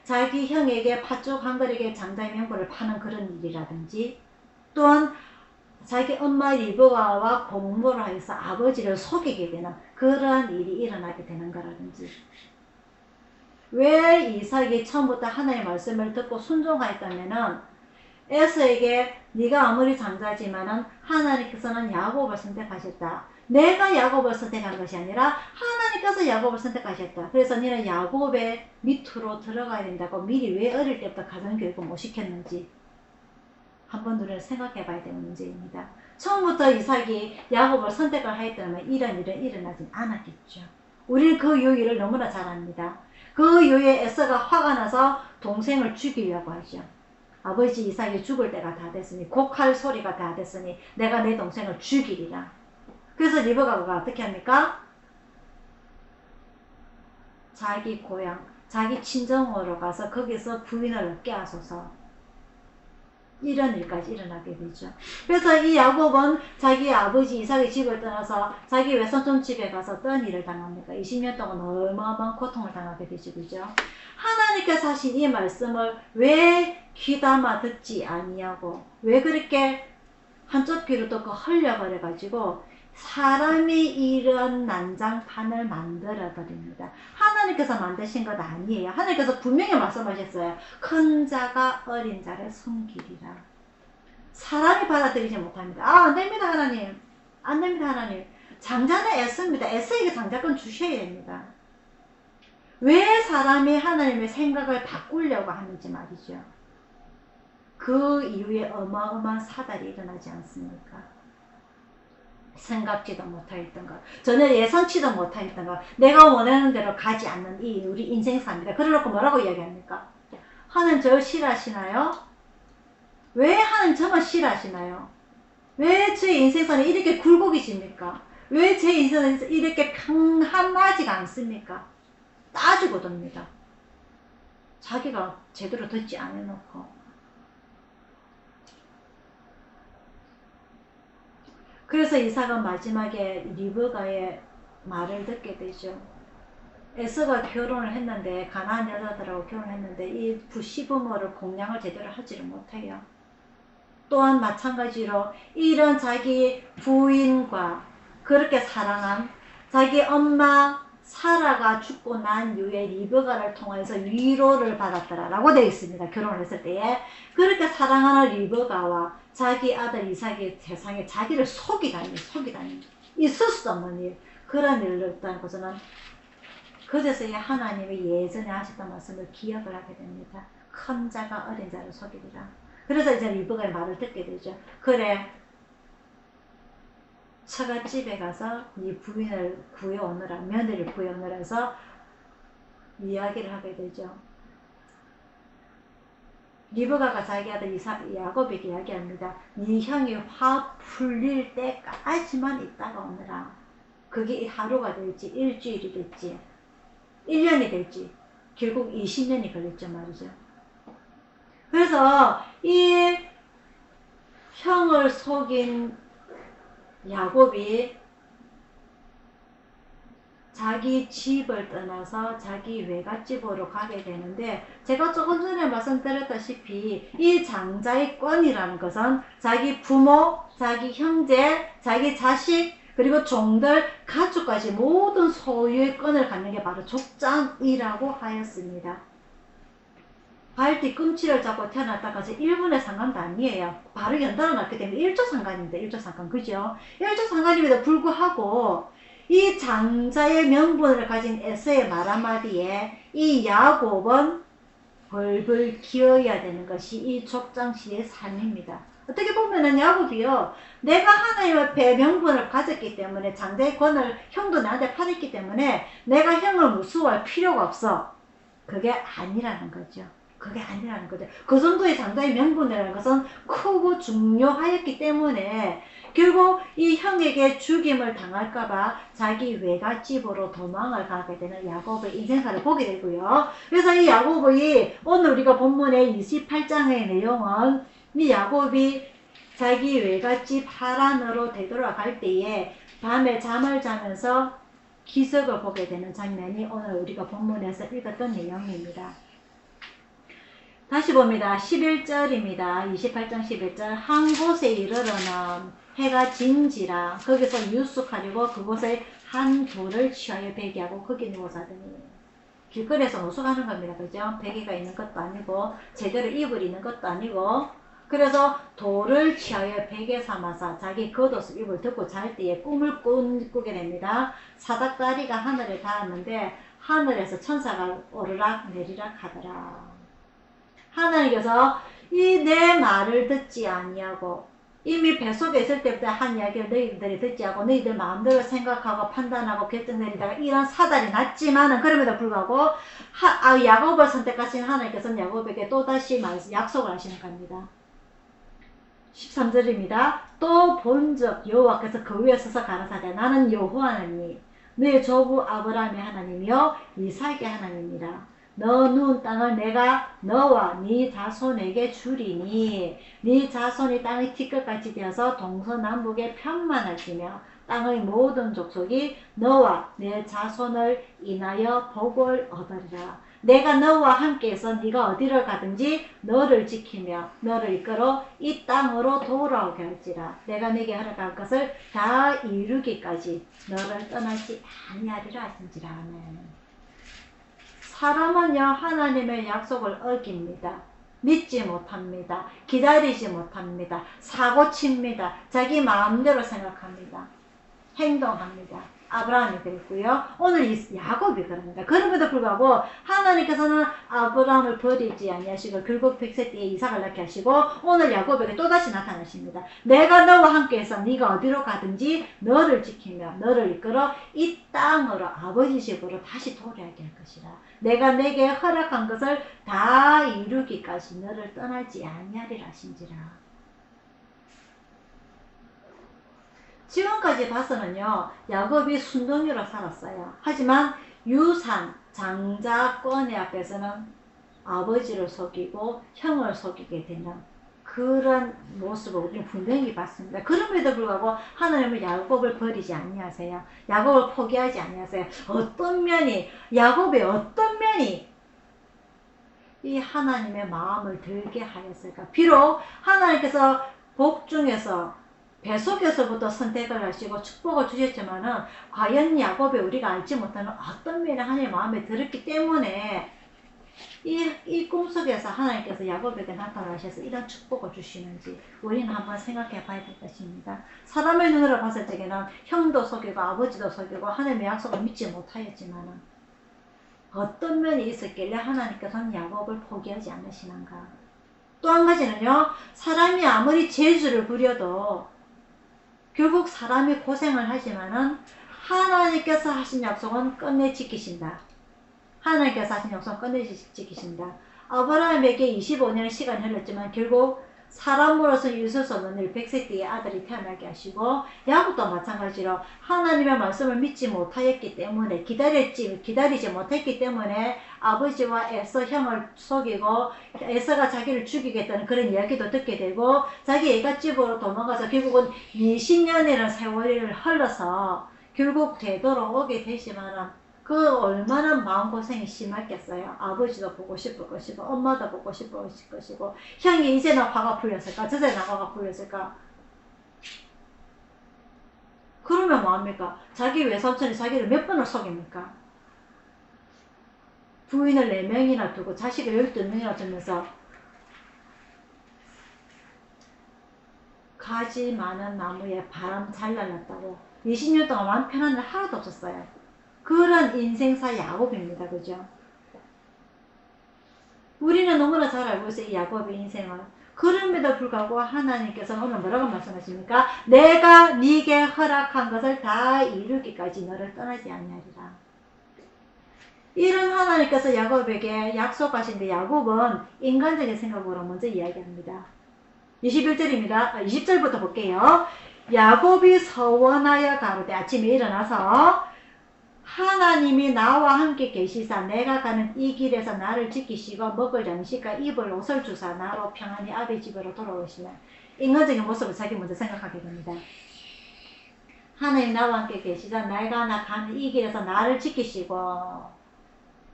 자기 형에게 팥죽 한 그릇에 장자의 명분을 파는 그런 일이라든지 또한 자기 엄마 리브가와 공모를 하여서 아버지를 속이게 되는 그러한 일이 일어나게 되는 거라든지 왜 이삭이 처음부터 하나님의 말씀을 듣고 순종하였다면은 에서에게 네가 아무리 장자지만은 하나님께서는 야곱을 선택하셨다. 내가 야곱을 선택한 것이 아니라 하나님께서 야곱을 선택하셨다. 그래서 너는 야곱의 밑으로 들어가야 된다고 미리 왜 어릴 때부터 가정교육을 못 시켰는지 한번 우리는 생각해 봐야 되는 문제입니다. 처음부터 이삭이 야곱을 선택을 하였다면 이런 일은 일어나지 않았겠죠. 우리는 그 요일을 너무나 잘 압니다. 그 요일에 에서가 화가 나서 동생을 죽이려고 하죠. 아버지 이삭이 죽을 때가 다 됐으니 곡할 소리가 다 됐으니 내가 내 동생을 죽이리라. 그래서 리브가가 어떻게 합니까? 자기 고향, 자기 친정으로 가서 거기서 부인을 얻게 하소서. 이런 일까지 일어나게 되죠. 그래서 이 야곱은 자기 아버지 이삭의 집을 떠나서 자기 외손촌 집에 가서 어떤 일을 당합니까? 20년 동안 어마어마한 고통을 당하게 되죠. 그죠? 하나님께서 하신 이 말씀을 왜 귀담아 듣지 아니하고 왜 그렇게 한쪽 귀로 듣고 흘려버려 가지고 사람이 이런 난장판을 만들어 버립니다. 하나님께서 만드신 것 아니에요. 하나님께서 분명히 말씀하셨어요. 큰 자가 어린 자를 섬기리라. 사람이 받아들이지 못합니다. 안 됩니다 하나님. 안 됩니다 하나님. 장자는 에서입니다. 에서에게 장자권 주셔야 됩니다. 왜 사람이 하나님의 생각을 바꾸려고 하는지 말이죠. 그 이후에 어마어마한 사달이 일어나지 않습니까? 생각지도 못하였던 것, 전혀 예상치도 못하였던 것, 내가 원하는 대로 가지 않는 이 우리 인생사입니다. 그래놓고 뭐라고 이야기합니까? 하나님 저를 싫어하시나요? 왜 하나님 저만 싫어하시나요? 왜 제 인생사는 이렇게 굴곡이십니까? 왜 제 인생은 이렇게 평안하지가 않습니까? 따지고 듭니다. 자기가 제대로 듣지 않아놓고. 그래서 이삭은 마지막에 리브가의 말을 듣게 되죠. 에서가 결혼을 했는데 가나안 여자들하고 결혼했는데 이 시부모를 공양을 제대로 하지를 못해요. 또한 마찬가지로 이런 자기 부인과 그렇게 사랑한 자기 엄마 사라가 죽고 난 이후에 리브가를 통해서 위로를 받았더라 라고 되어 있습니다. 결혼을 했을 때에 그렇게 사랑하는 리브가와 자기 아들 이삭이 세상에 자기를 속이다니 있을 수도 없는 일, 그런 일을 했다는 것은 그제서야 하나님이 예전에 하셨던 말씀을 기억을 하게 됩니다. 큰 자가 어린 자를 속이리라. 그래서 이제 리브가의 말을 듣게 되죠. 그래, 처갓집에 가서 네 부인을 구해오느라, 며느리를 구해오느라 해서 이야기를 하게 되죠. 리브가가 자기 아들 야곱에게 이야기합니다. 네 형이 화 풀릴 때까지만 있다가 오느라. 그게 하루가 될지 일주일이 될지 1년이 될지 결국 20년이 걸렸죠 말이죠. 그래서 이 형을 속인 야곱이 자기 집을 떠나서 자기 외갓집으로 가게 되는데, 제가 조금 전에 말씀드렸다시피 이 장자의 권이라는 것은 자기 부모, 자기 형제, 자기 자식, 그리고 종들, 가족까지 모든 소유의 권을 갖는 게 바로 족장이라고 하였습니다. 발 뒤꿈치를 잡고 태어났다가 1분의 상관도 아니에요. 바로 연달아 났기 때문에 1조 상관입니다. 1조 상관. 그죠? 1조 상관임에도 불구하고 이 장자의 명분을 가진 에서의 말 한마디에 이 야곱은 벌벌 기어야 되는 것이 이 족장시의 삶입니다. 어떻게 보면은 야곱이요, 내가 하나님 앞에 명분을 가졌기 때문에, 장자의 권을 형도 나한테 팔았기 때문에 내가 형을 무수할 필요가 없어. 그게 아니라는 거죠. 그게 아니라는 거죠. 그 정도의 장자의 명분이라는 것은 크고 중요하였기 때문에 결국 이 형에게 죽임을 당할까봐 자기 외갓집으로 도망을 가게 되는 야곱의 인생사를 보게 되고요. 그래서 이 야곱의 오늘 우리가 본문의 28장의 내용은 이 야곱이 자기 외갓집 하란으로 되돌아갈 때에 밤에 잠을 자면서 기적을 보게 되는 장면이 오늘 우리가 본문에서 읽었던 내용입니다. 다시 봅니다. 11절입니다. 28장 11절. 한 곳에 이르러는 해가 진지라 거기서 유숙하려고 그곳에 한 돌을 취하여 베개하고 거기 누워서 하더니, 길거리에서 노숙하는 겁니다. 그죠? 베개가 있는 것도 아니고 제대로 이불 있는 것도 아니고, 그래서 돌을 취하여 베개 삼아서 자기 겉옷을 입을 덮고 잘 때에 꿈을 꾸게 됩니다. 사닥다리가 하늘에 닿았는데 하늘에서 천사가 오르락 내리락 하더라. 하나님께서 이 내 말을 듣지 아니하고, 이미 뱃속에 있을 때부터 한 이야기를 너희들이 듣지 않고 너희들 마음대로 생각하고 판단하고 결정 내리다가 이런 사달이 났지만은, 그럼에도 불구하고 야곱을 선택하신 하나님께서는 야곱에게 또다시 약속을 하시는 겁니다. 13절입니다. 또 본즉 여호와께서 그 위에 서서 가라사대 나는 여호와나니 너의 조부 아브라함의 하나님이요 이삭의 하나님이라. 너 누운 땅을 내가 너와 네 자손에게 주리니 네 자손이 땅의 티끌같이 되어서 동서남북에 편만할지며 땅의 모든 족속이 너와 내 자손을 인하여 복을 얻으리라. 내가 너와 함께해서 네가 어디를 가든지 너를 지키며 너를 이끌어 이 땅으로 돌아오게 할지라. 내가 네게 허락할 것을 다 이루기까지 너를 떠나지 아니하리라 하신지라. 아멘. 사람은요, 하나님의 약속을 어깁니다. 믿지 못합니다. 기다리지 못합니다. 사고칩니다. 자기 마음대로 생각합니다. 행동합니다. 아브라함이 그랬고요. 오늘 야곱이 그럽니다. 그럼에도 불구하고 하나님께서는 아브라함을 버리지 아니하시고 결국 100세 때에 이삭을 낳게 하시고 오늘 야곱에게 또다시 나타나십니다. 내가 너와 함께해서 네가 어디로 가든지 너를 지키며 너를 이끌어 이 땅으로 아버지 집으로 다시 돌아오게 할 것이라. 내가 내게 허락한 것을 다 이루기까지 너를 떠나지 아니하리라 하신지라. 지금까지 봐서는요, 야곱이 순둥이로 살았어요. 하지만 유산, 장자권의 앞에서는 아버지를 속이고 형을 속이게 되는 그런 모습을 우리는 분명히 봤습니다. 그럼에도 불구하고 하나님은 야곱을 버리지 아니하세요. 야곱을 포기하지 아니하세요. 어떤 면이, 야곱의 어떤 면이 이 하나님의 마음을 들게 하였을까? 비록 하나님께서 복 중에서 뱃속에서부터 선택을 하시고 축복을 주셨지만은 과연 야곱이 우리가 알지 못하는 어떤 면이 하나님의 마음에 들었기 때문에 이 꿈속에서 하나님께서 야곱에게 나타나셔서 이런 축복을 주시는지 우리는 한번 생각해 봐야 될 것입니다. 사람의 눈으로 봤을 적에는 형도 속이고 아버지도 속이고 하나님의 약속을 믿지 못하였지만은 어떤 면이 있었길래 하나님께서는 야곱을 포기하지 않으시는가. 또 한 가지는요, 사람이 아무리 재주를 부려도 결국 사람이 고생을 하지만은 하나님께서 하신 약속은 끝내 지키신다. 하나님께서 하신 약속은 끝내 지키신다. 아브라함에게 25년의 시간이 흘렀지만 결국 사람으로서 있을 수 없는 일 100세 때의 아들이 태어나게 하시고 야곱도 마찬가지로 하나님의 말씀을 믿지 못하였기 때문에 기다리지 못했기 때문에 아버지와 에서 형을 속이고 에서가 자기를 죽이겠다는 그런 이야기도 듣게 되고 자기 애갓집으로 도망가서 결국은 20년이라는 세월을 흘러서 결국 되돌아오게 되지만은 그 얼마나 마음고생이 심했겠어요. 아버지도 보고 싶을 것이고 엄마도 보고 싶을 것이고 형이 이제는 화가 풀렸을까? 저제는 화가 풀렸을까? 그러면 뭐합니까? 자기 외삼촌이 자기를 몇 번을 속입니까? 부인을 4명이나 두고 자식을 12명이나 두면서 가지 많은 나무에 바람 잘 날랐다고 20년 동안 마음 편한 일 하나도 없었어요. 그런 인생사 야곱입니다. 그죠? 우리는 너무나 잘 알고 있어요. 이 야곱의 인생을. 그럼에도 불구하고 하나님께서는 오늘 뭐라고 말씀하십니까? 내가 네게 허락한 것을 다 이루기까지 너를 떠나지 아니하리라. 이런 하나님께서 야곱에게 약속하신데 야곱은 인간적인 생각으로 먼저 이야기합니다. 21절입니다. 20절부터 볼게요. 야곱이 서원하여 가로되 아침에 일어나서 하나님이 나와 함께 계시사 내가 가는 이 길에서 나를 지키시고 먹을 양식과 입을 옷을 주사 나로 평안히 아비 집으로 돌아오시면 인간적인 모습을 자기 먼저 생각하게 됩니다. 하나님 나와 함께 계시사 내가 가는 이 길에서 나를 지키시고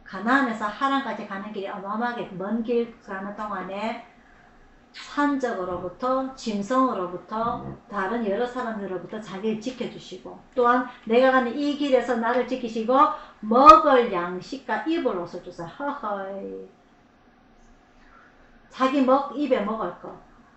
가나안에서 하란까지 가는 길이 어마어마하게 먼 길 가는 동안에 산적으로부터 짐승으로부터 다른 여러 사람들로부터 자기를 지켜주시고 또한 내가 가는 이 길에서 나를 지키시고 먹을 양식과 입을 옷을 주사 허허이 자기 입에 먹을 것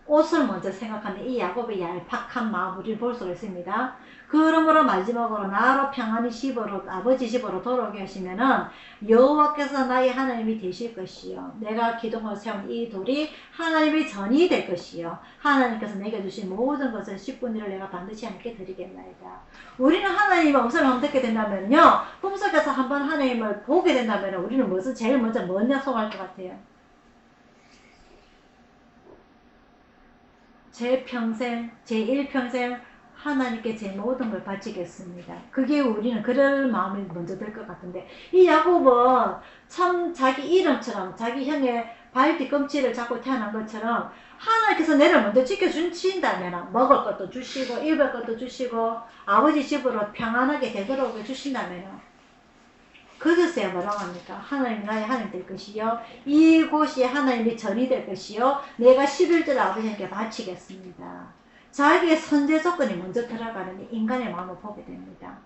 옷을 먼저 생각하는 이 야곱의 얄팍한 마음 우리를 볼 수가 있습니다. 그러므로 마지막으로 나로 평안히 집으로 아버지 집으로 돌아오게 하시면은 여호와께서 나의 하나님이 되실 것이요 내가 기둥을 세운 이 돌이 하나님의 전이 될 것이요 하나님께서 내게 주신 모든 것을 10분의 1을 내가 반드시 함께 드리겠나이다. 우리는 하나님의 음성을 한번 듣게 된다면요 꿈속에서 한번 하나님을 보게 된다면 우리는 무슨 제일 먼저 뭔 약속할 것 같아요? 제 평생, 제 일평생 하나님께 제 모든 걸 바치겠습니다. 그게 우리는 그럴 마음이 먼저 들 것 같은데 이 야곱은 참 자기 이름처럼 자기 형의 발 뒤꿈치를 잡고 태어난 것처럼 하나님께서 내를 먼저 지켜주신다면 먹을 것도 주시고 입을 것도 주시고 아버지 집으로 평안하게 되돌아오게 주신다면 그것에 뭐라고 합니까? 하나님이 나의 하나님 될 것이요 이곳이 하나님의 전이 될 것이요 내가 11절을 아버지께 바치겠습니다. 자기의 선제 조건이 먼저 들어가는 인간의 마음을 보게 됩니다.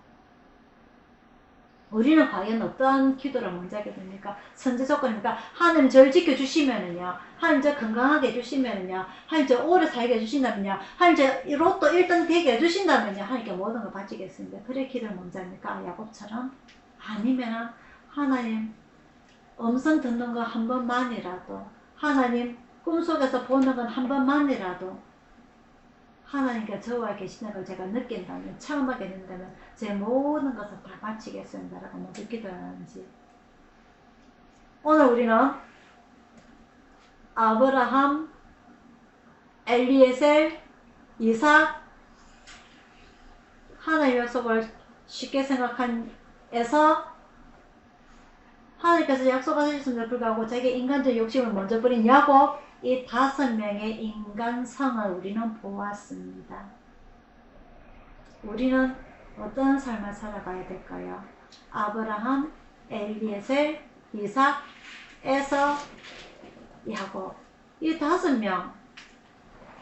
우리는 과연 어떠한 기도를 먼저 하게 됩니까? 선제 조건입니까? 하나님 저를 지켜주시면은요 하나님 저 건강하게 해주시면은요 하나님 저 오래 살게 해주신다면요 하나님 저 로또 1등 되게 해주신다면요 하나님께 모든 걸 바치겠습니다. 그래 기도를 먼저 합니까? 야곱처럼? 아니면 하나님 음성 듣는 거 한 번만이라도 하나님 꿈속에서 보는 건 한 번만이라도 하나님께 저와 계시는 걸 제가 느낀다면 처음 하게 된다면 제 모든 것을 다 바치겠습니다 라고 먼저 기도하는지 오늘 우리는 아브라함, 엘리에셀, 이삭 하나님의 약속을 쉽게 생각한 에서 하나님께서 약속하셨음에도 불구하고 자기 인간적 욕심을 먼저 부린 야곱 이 5명의 인간성을 우리는 보았습니다. 우리는 어떤 삶을 살아가야 될까요? 아브라함, 엘리에셀, 이삭, 에서, 야곱 이 5명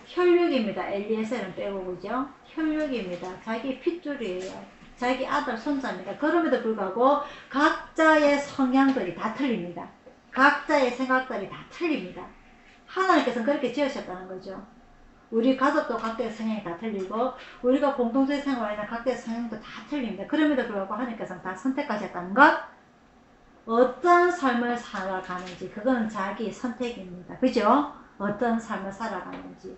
혈육입니다. 엘리에셀은 빼고 그죠? 혈육입니다. 자기 핏줄이에요. 자기 아들 손자입니다. 그럼에도 불구하고 각자의 성향들이 다 틀립니다. 각자의 생각들이 다 틀립니다. 하나님께서는 그렇게 지으셨다는 거죠. 우리 가족도 각자의 성향이 다 틀리고 우리가 공동체 생활하는 각자의 성향도 다 틀립니다. 그럼에도 불구하고 하나님께서는 다 선택하셨다는 것 어떤 삶을 살아가는지 그건 자기 선택입니다. 그죠? 어떤 삶을 살아가는지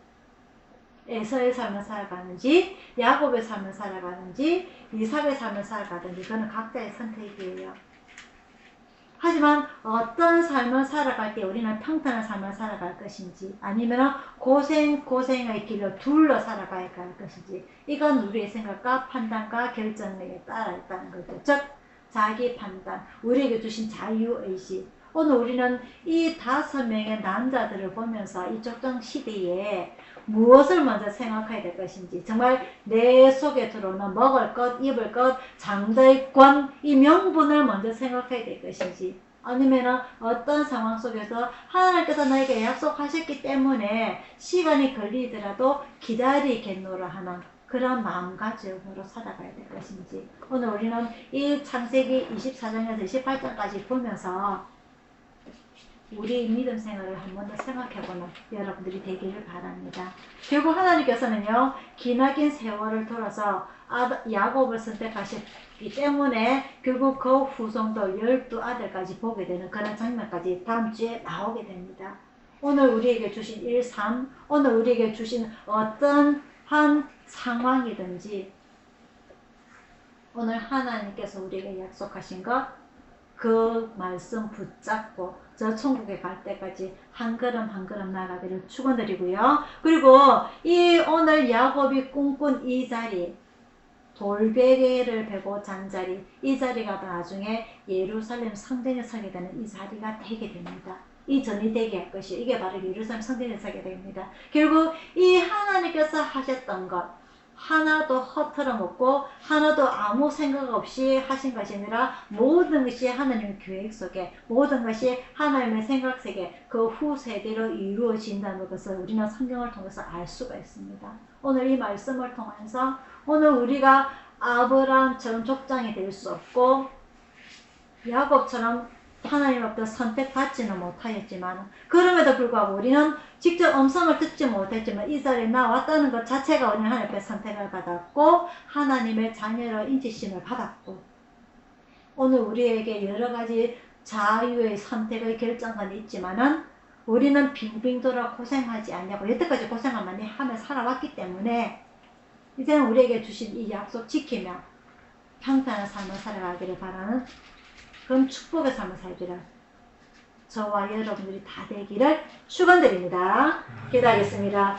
에서의 삶을 살아가는지 야곱의 삶을 살아가는지 이삭의 삶을 살아가든지 그건 각자의 선택이에요. 하지만 어떤 삶을 살아갈 때 우리는 평탄한 삶을 살아갈 것인지 아니면 고생의 길로 둘러 살아가야 할 것인지 이건 우리의 생각과 판단과 결정력에 따라 있다는 거죠. 즉 자기 판단, 우리에게 주신 자유의식. 오늘 우리는 이 5명의 남자들을 보면서 이 적정 시대에 무엇을 먼저 생각해야 될 것인지, 정말 내 속에 들어오는 먹을 것, 입을 것, 장자의 권, 이 명분을 먼저 생각해야 될 것인지, 아니면 어떤 상황 속에서 하나님께서 나에게 약속하셨기 때문에 시간이 걸리더라도 기다리겠노라 하는 그런 마음가짐으로 살아가야 될 것인지, 오늘 우리는 이 창세기 24장에서 28장까지 보면서 우리 믿음 생활을 한 번 더 생각해보는 여러분들이 되기를 바랍니다. 결국 하나님께서는요, 기나긴 세월을 돌아서 야곱을 선택하셨기 때문에 결국 그 후손도 12아들까지 보게 되는 그런 장면까지 다음 주에 나오게 됩니다. 오늘 우리에게 주신 1, 3, 오늘 우리에게 주신 어떤 한 상황이든지 오늘 하나님께서 우리에게 약속하신 것, 그 말씀 붙잡고 저 천국에 갈 때까지 한 걸음 한 걸음 나가기를 축원드리고요. 그리고 이 오늘 야곱이 꿈꾼 이 자리, 돌베개를 베고 잔 자리, 이 자리가 나중에 예루살렘 성전에 서게 되는 이 자리가 되게 됩니다. 이 전이 되게 할 것이, 이게 바로 예루살렘 성전에 서게 됩니다. 결국 이 하나님께서 하셨던 것 하나도 허털어먹고 하나도 아무 생각 없이 하신 것이 아니라 모든 것이 하나님의 계획 속에, 모든 것이 하나님의 생각 속에 그 후세대로 이루어진다는 것을 우리는 성경을 통해서 알 수가 있습니다. 오늘 이 말씀을 통해서 오늘 우리가 아브라함처럼 족장이 될 수 없고 야곱처럼 하나님 앞에 선택받지는 못하였지만, 그럼에도 불구하고 우리는 직접 음성을 듣지 못했지만 이 자리에 나왔다는 것 자체가 우리는 하나님 앞에 선택을 받았고 하나님의 자녀로 인치심을 받았고, 오늘 우리에게 여러 가지 자유의 선택의 결정권이 있지만은 우리는 빙빙 돌아 고생하지 않냐고, 여태까지 고생을 많이 하며 살아왔기 때문에 이제는 우리에게 주신 이 약속 지키며 평탄한 삶을 살아가기를 바라는 그런 축복의 삶을 살기를 저와 여러분들이 다 되기를 축원드립니다. 기도하겠습니다.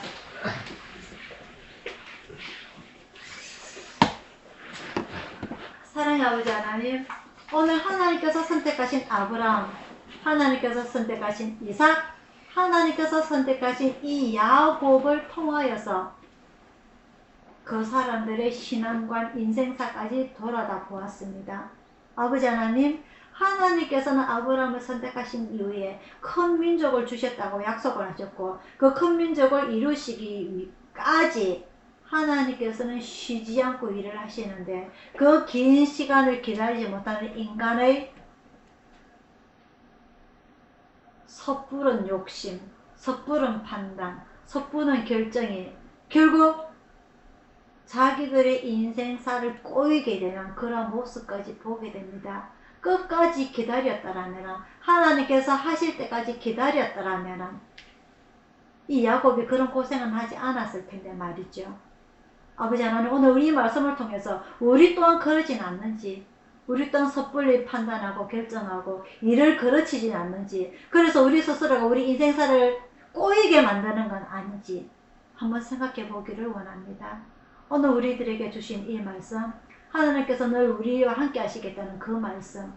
사랑의 아버지 하나님, 오늘 하나님께서 선택하신 아브라함, 하나님께서 선택하신 이삭, 하나님께서 선택하신 이 야곱을 통하여서 그 사람들의 신앙관, 인생사까지 돌아다 보았습니다. 아버지 하나님, 하나님께서는 아브라함을 선택하신 이후에 큰 민족을 주셨다고 약속을 하셨고, 그 큰 민족을 이루시기까지 하나님께서는 쉬지 않고 일을 하시는데, 그 긴 시간을 기다리지 못하는 인간의 섣부른 욕심, 섣부른 판단, 섣부른 결정이 결국 자기들의 인생사를 꼬이게 되는 그런 모습까지 보게 됩니다. 끝까지 기다렸다라면, 하나님께서 하실 때까지 기다렸다라면 이 야곱이 그런 고생은 하지 않았을 텐데 말이죠. 아버지 하나님, 오늘 우리 말씀을 통해서 우리 또한 그러진 않는지, 우리 또한 섣불리 판단하고 결정하고 일을 그르치진 않는지, 그래서 우리 스스로가 우리 인생사를 꼬이게 만드는 건 아닌지 한번 생각해 보기를 원합니다. 오늘 우리들에게 주신 이 말씀, 하나님께서 늘 우리와 함께 하시겠다는 그 말씀,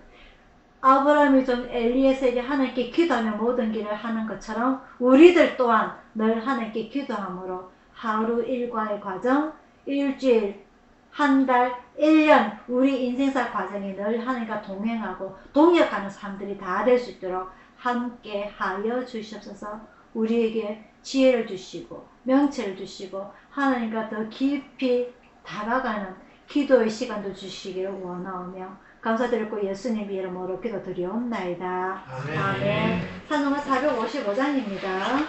아브라함이 좀 엘리에셀이 하나님께 기도하며 모든 길을 하는 것처럼 우리들 또한 늘 하나님께 기도함으로 하루 일과의 과정, 일주일, 한 달, 1년 우리 인생사 과정이 늘 하나님과 동행하고 동역하는 사람들이 다 될 수 있도록 함께 하여 주시옵소서. 우리에게 지혜를 주시고 명체를 주시고 하나님과 더 깊이 다가가는 기도의 시간도 주시기를 원하오며 감사드리고 예수님 이름으로 기도드리옵나이다. 아멘. 찬송가 455장입니다.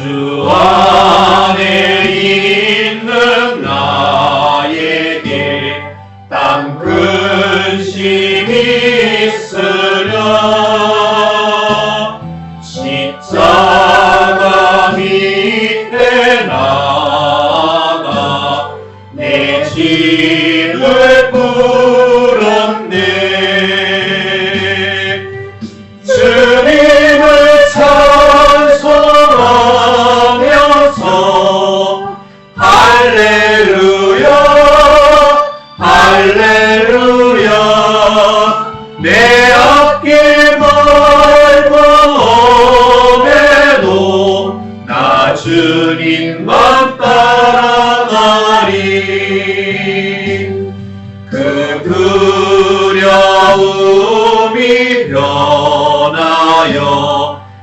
주 안에 있는 나에게 땀 근심이 있으려 할렐루야 내 앞길 멀고 험해도 나 주님만 따라가리 그 두려움이 변하여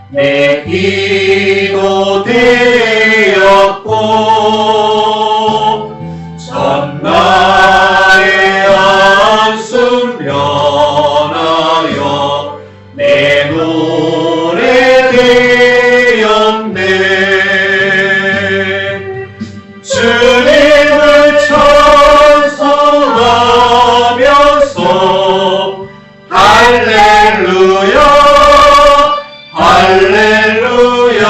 내 기도 되었고 전날의 한숨 변하여 내 노래 되었네 주님을 찬송하면서 할렐루야 할렐루야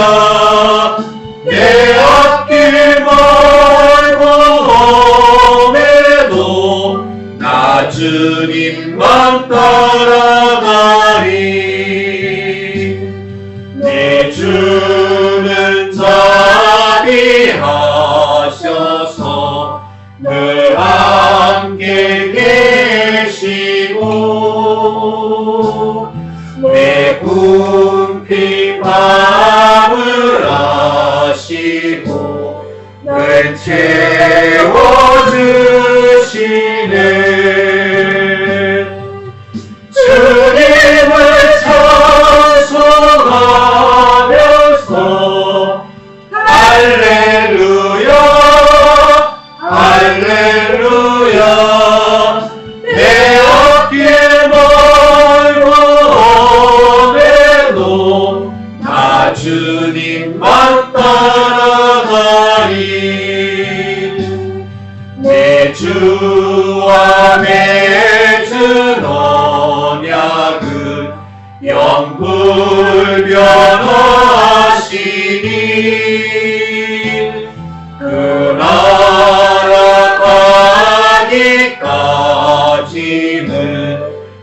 내 앞길 멀고 험해도 나 주님만 따라가리 내 주는 자비하셔서 늘 함께 계시고 내 궁핍함을 아시고 늘 채워주시네 주님을 찬송하면서 할렐루야 할렐루야 내 앞길 멀고 험해도 나 주님만 따라가리 내 주와 맺은 언약은 영불변하시니 그 나라 가기까지는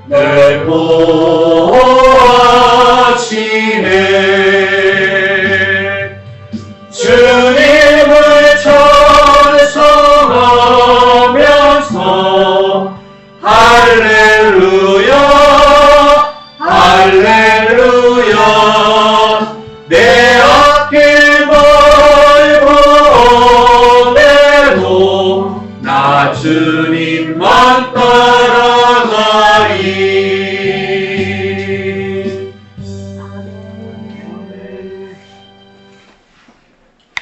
늘 보호하시네 주님을 찬송하면서 할렐루야 할렐루야 내 앞길 멀고 험해도 나 주님만 따라가리 아멘.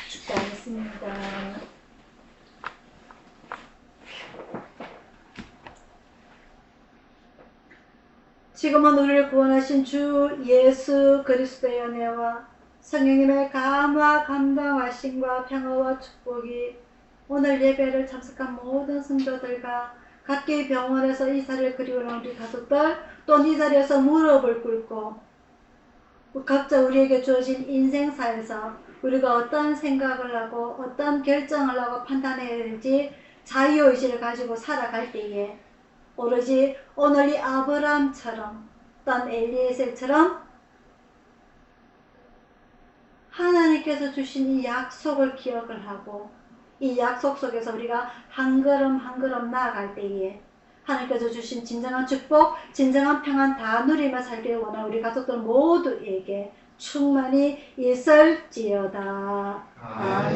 기도하겠습니다. 지금은 우리를 구원하신 주 예수 그리스도의 은혜와 성령님의 감화 감당하심과 평화와 축복이 오늘 예배를 참석한 모든 성도들과 각기 병원에서 이사를 그리워하는 우리 가족들 또 이 자리에서 무릎을 꿇고 각자 우리에게 주어진 인생사에서 우리가 어떤 생각을 하고 어떤 결정을 하고 판단해야 될지 자유의지를 가지고 살아갈 때에 오로지 오늘 이 아브라함처럼 또한 엘리에셀처럼 하나님께서 주신 이 약속을 기억을 하고 이 약속 속에서 우리가 한 걸음 한 걸음 나아갈 때에 하나님께서 주신 진정한 축복, 진정한 평안 다 누리며 살기를 원하는 우리 가족들 모두에게 충만히 있을지어다. 아멘.